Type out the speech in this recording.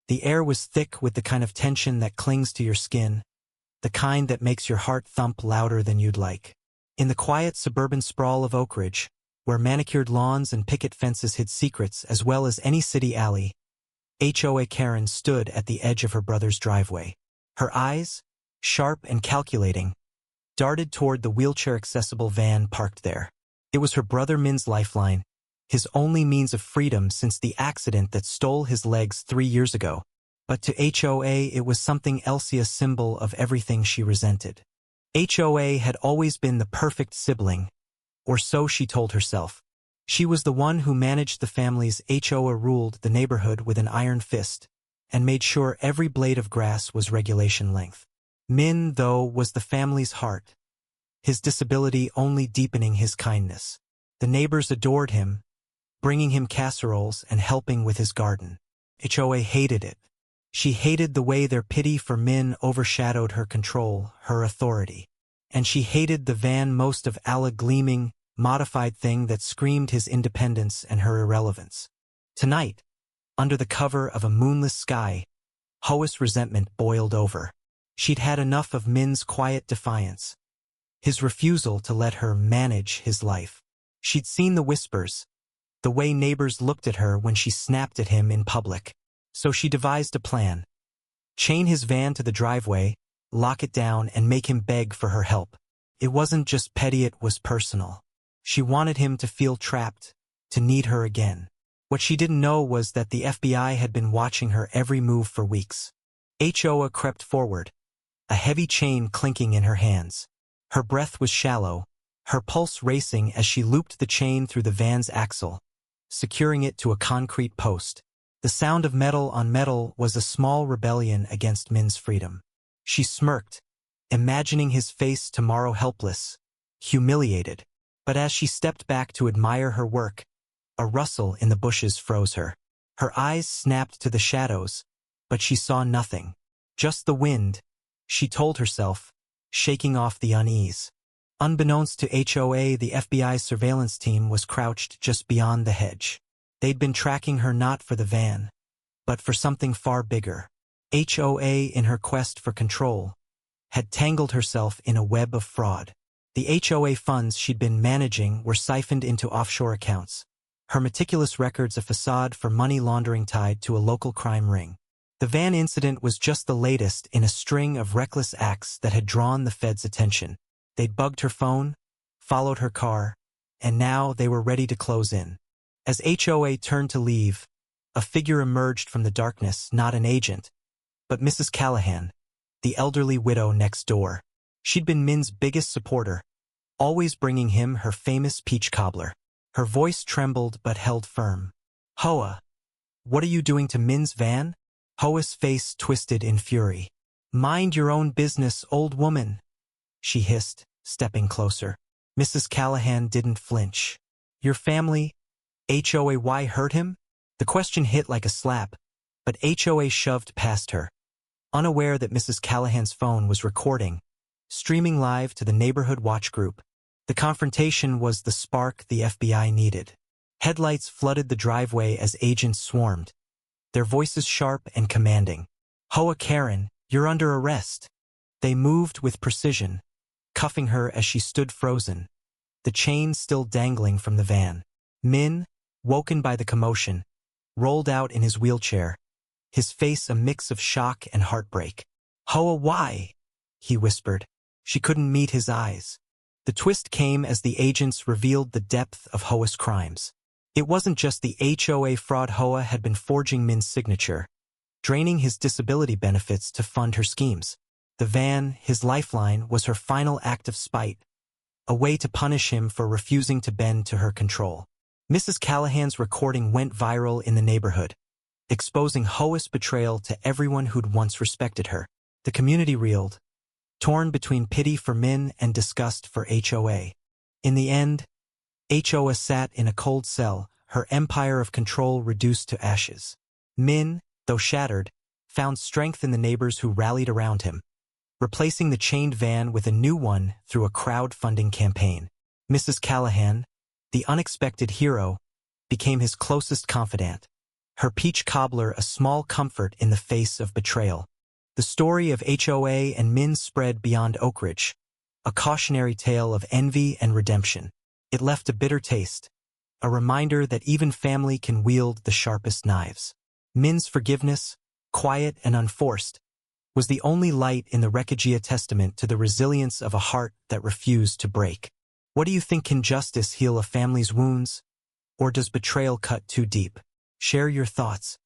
The air was thick with the kind of tension that clings to your skin, the kind that makes your heart thump louder than you'd like. In the quiet suburban sprawl of Oak Ridge, where manicured lawns and picket fences hid secrets as well as any city alley, HOA Karen stood at the edge of her brother's driveway. Her eyes, sharp and calculating, darted toward the wheelchair-accessible van parked there. It was her brother Min's lifeline, his only means of freedom since the accident that stole his legs 3 years ago. But to HOA it was something else, a symbol of everything she resented. HOA had always been the perfect sibling, or so she told herself. She was the one who managed the families. HOA ruled the neighborhood with an iron fist, and made sure every blade of grass was regulation length. Min, though, was the family's heart, his disability only deepening his kindness. The neighbors adored him, bringing him casseroles and helping with his garden. HOA hated it. She hated the way their pity for Min overshadowed her control, her authority. And she hated the van most of all, a gleaming, modified thing that screamed his independence and her irrelevance. Tonight, under the cover of a moonless sky, HOA's resentment boiled over. She'd had enough of Min's quiet defiance, his refusal to let her manage his life. She'd seen the whispers, the way neighbors looked at her when she snapped at him in public. So she devised a plan. Chain his van to the driveway, lock it down, and make him beg for her help. It wasn't just petty, it was personal. She wanted him to feel trapped, to need her again. What she didn't know was that the FBI had been watching her every move for weeks. HOA crept forward, a heavy chain clinking in her hands. Her breath was shallow, her pulse racing as she looped the chain through the van's axle, securing it to a concrete post. The sound of metal on metal was a small rebellion against Min's freedom. She smirked, imagining his face tomorrow, helpless, humiliated. But as she stepped back to admire her work, a rustle in the bushes froze her. Her eyes snapped to the shadows, but she saw nothing. Just the wind, she told herself, shaking off the unease. Unbeknownst to HOA, the FBI's surveillance team was crouched just beyond the hedge. They'd been tracking her not for the van, but for something far bigger. HOA, in her quest for control, had tangled herself in a web of fraud. The HOA funds she'd been managing were siphoned into offshore accounts, her meticulous records a facade for money laundering tied to a local crime ring. The van incident was just the latest in a string of reckless acts that had drawn the feds' attention. They'd bugged her phone, followed her car, and now they were ready to close in. As HOA turned to leave, a figure emerged from the darkness, not an agent, but Mrs. Callahan, the elderly widow next door. She'd been Min's biggest supporter, always bringing him her famous peach cobbler. Her voice trembled but held firm. "HOA, what are you doing to Min's van?" HOA's face twisted in fury. "Mind your own business, old woman," she hissed, stepping closer. Mrs. Callahan didn't flinch. "Your family, HOA, why hurt him?" The question hit like a slap, but HOA shoved past her, unaware that Mrs. Callahan's phone was recording, streaming live to the neighborhood watch group. The confrontation was the spark the FBI needed. Headlights flooded the driveway as agents swarmed, their voices sharp and commanding. "HOA Karen, you're under arrest." They moved with precision, cuffing her as she stood frozen, the chain still dangling from the van. Min, woken by the commotion, rolled out in his wheelchair, his face a mix of shock and heartbreak. "HOA, why?" he whispered. She couldn't meet his eyes. The twist came as the agents revealed the depth of HOA's crimes. It wasn't just the HOA fraud. HOA had been forging Min's signature, draining his disability benefits to fund her schemes. The van, his lifeline, was her final act of spite, a way to punish him for refusing to bend to her control. Mrs. Callahan's recording went viral in the neighborhood, exposing HOA's betrayal to everyone who'd once respected her. The community reeled, torn between pity for Min and disgust for HOA. In the end, HOA sat in a cold cell, her empire of control reduced to ashes. Min, though shattered, found strength in the neighbors who rallied around him, replacing the chained van with a new one through a crowdfunding campaign. Mrs. Callahan, the unexpected hero, became his closest confidant, her peach cobbler a small comfort in the face of betrayal. The story of HOA and Min spread beyond Oakridge, a cautionary tale of envy and redemption. It left a bitter taste, a reminder that even family can wield the sharpest knives. Min's forgiveness, quiet and unforced, was the only light in the wreckage, a testament to the resilience of a heart that refused to break. What do you think? Can justice heal a family's wounds, or does betrayal cut too deep? Share your thoughts.